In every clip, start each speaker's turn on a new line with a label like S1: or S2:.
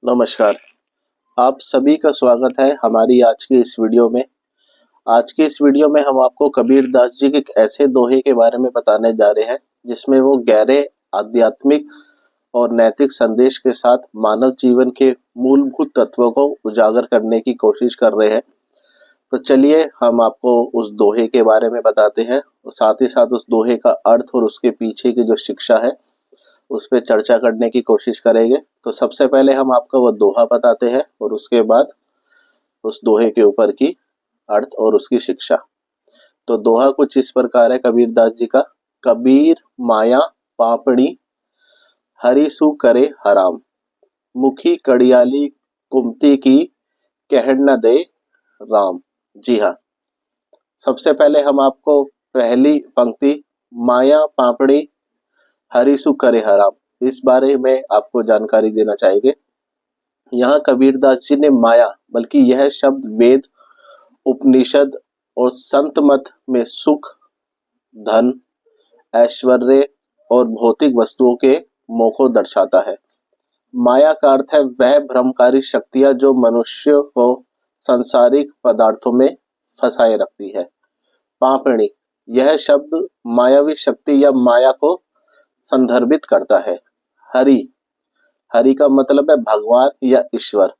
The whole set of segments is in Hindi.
S1: नमस्कार। आप सभी का स्वागत है हमारी आज की इस वीडियो में। आज की इस वीडियो में हम आपको कबीर दास जी के एक ऐसे दोहे के बारे में बताने जा रहे हैं जिसमें वो गहरे आध्यात्मिक और नैतिक संदेश के साथ मानव जीवन के मूलभूत तत्वों को उजागर करने की कोशिश कर रहे हैं। तो चलिए हम आपको उस दोहे के बारे में बताते हैं और साथ ही साथ उस दोहे का अर्थ और उसके पीछे की जो शिक्षा है उस पर चर्चा करने की कोशिश करेंगे। तो सबसे पहले हम आपको वो दोहा बताते हैं और उसके बाद उस दोहे के ऊपर की अर्थ और उसकी शिक्षा। तो दोहा कुछ इस प्रकार है कबीर दास जी का। कबीर माया पापड़ी हरि सु करे हराम, मुखी कड़ियाली कुमती की कह न दे राम। जी हाँ, सबसे पहले हम आपको पहली पंक्ति माया पापड़ी हरिसु करे हराम इस बारे में आपको जानकारी देना चाहेंगे। यहाँ कबीरदास जी ने माया बल्कि यह शब्द वेद उपनिषद और संत मत में सुख धन ऐश्वर्य और भौतिक वस्तुओं के मोह को दर्शाता है। माया का अर्थ है वह भ्रमकारी शक्तियां जो मनुष्य को सांसारिक पदार्थों में फंसाए रखती है। पापणी यह शब्द मायावी शक्ति या माया को संदर्भित करता है। हरि हरि का मतलब है भगवान या ईश्वर।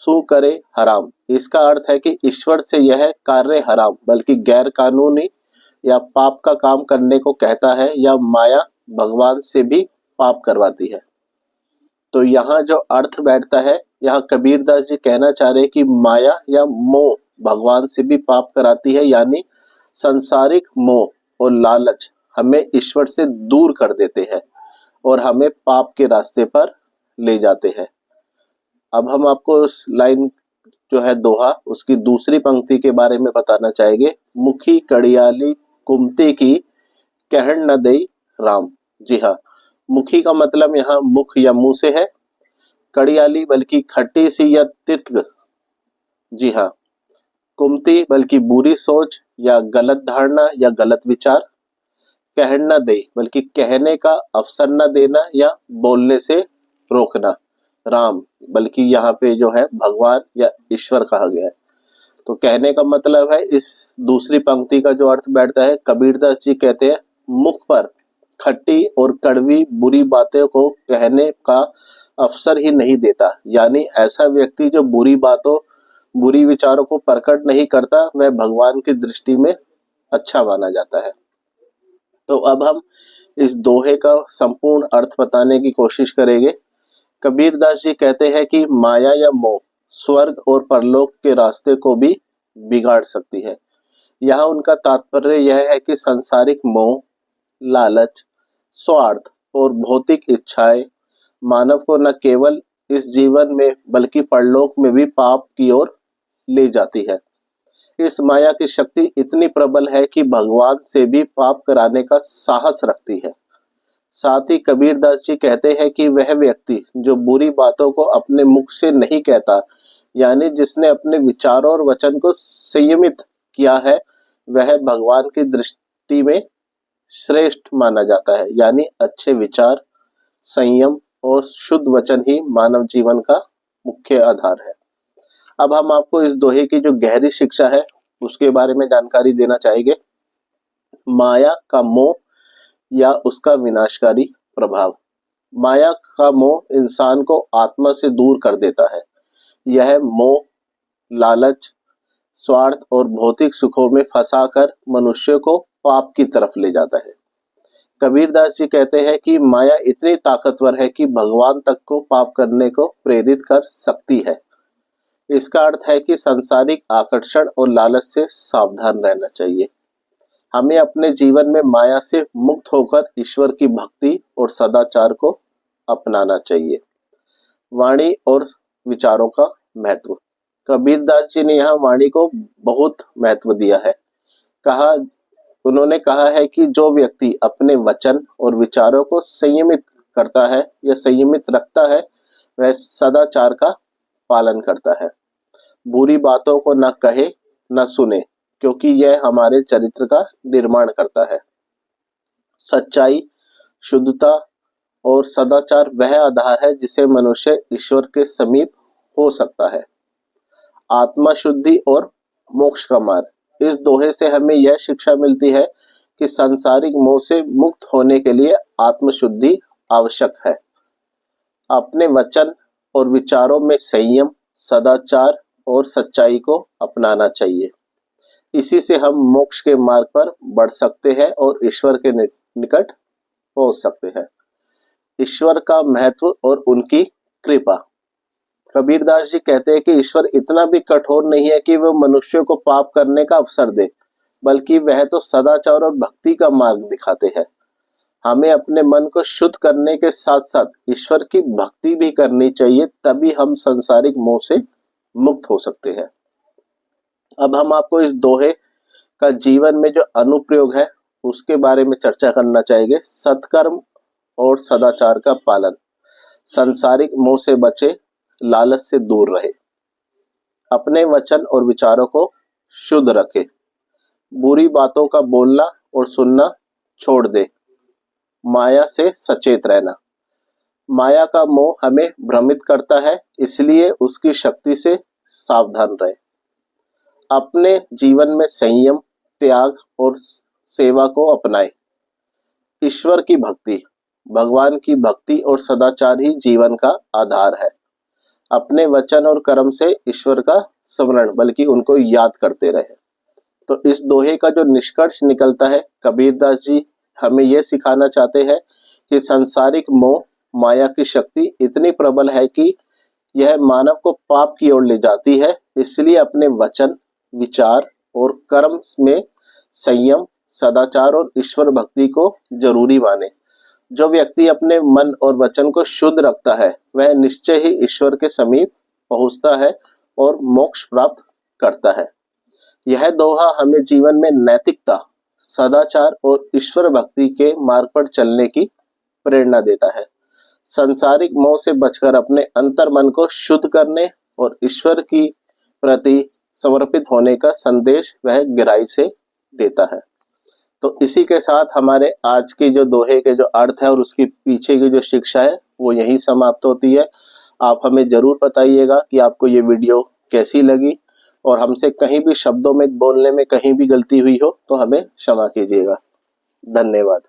S1: सु करे हराम इसका अर्थ है कि ईश्वर से यह कार्य हराम बल्कि गैर कानूनी या पाप का काम करने को कहता है, या माया भगवान से भी पाप करवाती है। तो यहाँ जो अर्थ बैठता है, यहाँ कबीरदास जी कहना चाह रहे हैं कि माया या मोह भगवान से भी पाप कराती है, यानी संसारिक मोह और लालच हमें ईश्वर से दूर कर देते हैं और हमें पाप के रास्ते पर ले जाते हैं। अब हम आपको उस लाइन जो है दोहा उसकी दूसरी पंक्ति के बारे में बताना चाहेंगे। मुखी कड़ियाली कुमती की कहन न दे राम। जी हाँ, मुखी का मतलब यहाँ मुख या मुंह से है। कड़ियाली बल्कि खट्टी सी या तित्व। जी हाँ, कुमती बल्कि बुरी सोच या गलत धारणा या गलत विचार। कहन न दे बल्कि कहने का अवसर न देना या बोलने से रोकना। राम बल्कि यहाँ पे जो है भगवान या ईश्वर कहा गया है। तो कहने का मतलब है, इस दूसरी पंक्ति का जो अर्थ बैठता है, कबीरदास जी कहते हैं मुख पर खट्टी और कड़वी बुरी बातें को कहने का अवसर ही नहीं देता, यानी ऐसा व्यक्ति जो बुरी बातों बुरी विचारों को प्रकट नहीं करता वह भगवान की दृष्टि में अच्छा माना जाता है। तो अब हम इस दोहे का संपूर्ण अर्थ बताने की कोशिश करेंगे। कबीरदास जी कहते हैं कि माया या मोह स्वर्ग और परलोक के रास्ते को भी बिगाड़ सकती है। यहाँ उनका तात्पर्य यह है कि सांसारिक मोह, लालच, स्वार्थ और भौतिक इच्छाएं मानव को न केवल इस जीवन में बल्कि परलोक में भी पाप की ओर ले जाती है। इस माया की शक्ति इतनी प्रबल है कि भगवान से भी पाप कराने का साहस रखती है। साथ ही कबीरदास जी कहते हैं कि वह व्यक्ति जो बुरी बातों को अपने मुख से नहीं कहता, यानी जिसने अपने विचारों और वचन को संयमित किया है, वह भगवान की दृष्टि में श्रेष्ठ माना जाता है। यानी अच्छे विचार, संयम और शुद्ध वचन ही मानव जीवन का मुख्य आधार है। अब हम आपको इस दोहे की जो गहरी शिक्षा है उसके बारे में जानकारी देना चाहेंगे। माया का मोह या उसका विनाशकारी प्रभाव। माया का मोह इंसान को आत्मा से दूर कर देता है। यह मोह लालच, स्वार्थ और भौतिक सुखों में फंसाकर मनुष्य को पाप की तरफ ले जाता है। कबीरदास जी कहते हैं कि माया इतनी ताकतवर है कि भगवान तक को पाप करने को प्रेरित कर सकती है। इसका अर्थ है कि सांसारिक आकर्षण और लालच से सावधान रहना चाहिए। हमें अपने जीवन में माया से मुक्त होकर ईश्वर की भक्ति और सदाचार को अपनाना चाहिए। वाणी और विचारों का महत्व। कबीरदास जी ने यहाँ वाणी को बहुत महत्व दिया है। उन्होंने कहा है कि जो व्यक्ति अपने वचन और विचारों को संयमित करता है या संयमित रखता है, वह सदाचार का पालन करता है। बुरी बातों को न कहे न सुने, क्योंकि यह हमारे चरित्र का निर्माण करता है। सच्चाई, शुद्धता, और सदाचार वह आधार है जिसे मनुष्य ईश्वर के समीप हो सकता है। आत्मा शुद्धि और मोक्ष का मार्ग। इस दोहे से हमें यह शिक्षा मिलती है कि सांसारिक मोह से मुक्त होने के लिए आत्मशुद्धि आवश्यक है। अपने वचन और विचारों में संयम, सदाचार और सच्चाई को अपनाना चाहिए। इसी से हम मोक्ष के मार्ग पर बढ़ सकते हैं और ईश्वर के निकट पहुंच सकते हैं। ईश्वर का महत्व और उनकी कृपा। कबीरदास जी कहते हैं कि ईश्वर इतना भी कठोर नहीं है कि वह मनुष्य को पाप करने का अवसर दे, बल्कि वह तो सदाचार और भक्ति का मार्ग दिखाते हैं। हमें अपने मन को शुद्ध करने के साथ साथ ईश्वर की भक्ति भी करनी चाहिए, तभी हम सांसारिक मोह से मुक्त हो सकते हैं। अब हम आपको इस दोहे का जीवन में जो अनुप्रयोग है उसके बारे में चर्चा करना चाहेंगे। सत्कर्म और सदाचार का पालन। सांसारिक मोह से बचे, लालच से दूर रहे। अपने वचन और विचारों को शुद्ध रखे। बुरी बातों का बोलना और सुनना छोड़ दे। माया से सचेत रहना। माया का मोह हमें भ्रमित करता है, इसलिए उसकी शक्ति से सावधान रहे। अपने जीवन में संयम, त्याग और सेवा को अपनाएं। ईश्वर की भक्ति, भगवान की भक्ति और सदाचार ही जीवन का आधार है। अपने वचन और कर्म से ईश्वर का स्मरण, बल्कि उनको याद करते रहे। तो इस दोहे का जो निष्कर्ष निकलता है, कबीरदास जी हमें यह सिखाना चाहते हैं कि सांसारिक मोह, माया की शक्ति इतनी प्रबल है कि यह मानव को पाप की ओर ले जाती है। इसलिए अपने वचन, विचार और कर्म में संयम, सदाचार और ईश्वर भक्ति को जरूरी माने। जो व्यक्ति अपने मन और वचन को शुद्ध रखता है, वह निश्चय ही ईश्वर के समीप पहुंचता है और मोक्ष प्राप्त करता है। यह दोहा हमें जीवन में नैतिकता, सदाचार और ईश्वर भक्ति के मार्ग पर चलने की प्रेरणा देता है। सांसारिक मोह से बचकर अपने अंतर मन को शुद्ध करने और ईश्वर की प्रति समर्पित होने का संदेश वह गहराई से देता है। तो इसी के साथ हमारे आज के जो दोहे के जो अर्थ है और उसके पीछे की जो शिक्षा है वो यही समाप्त होती है। आप हमें जरूर बताइएगा कि आपको ये वीडियो कैसी लगी, और हमसे कहीं भी शब्दों में बोलने में कहीं भी गलती हुई हो तो हमें क्षमा कीजिएगा। धन्यवाद।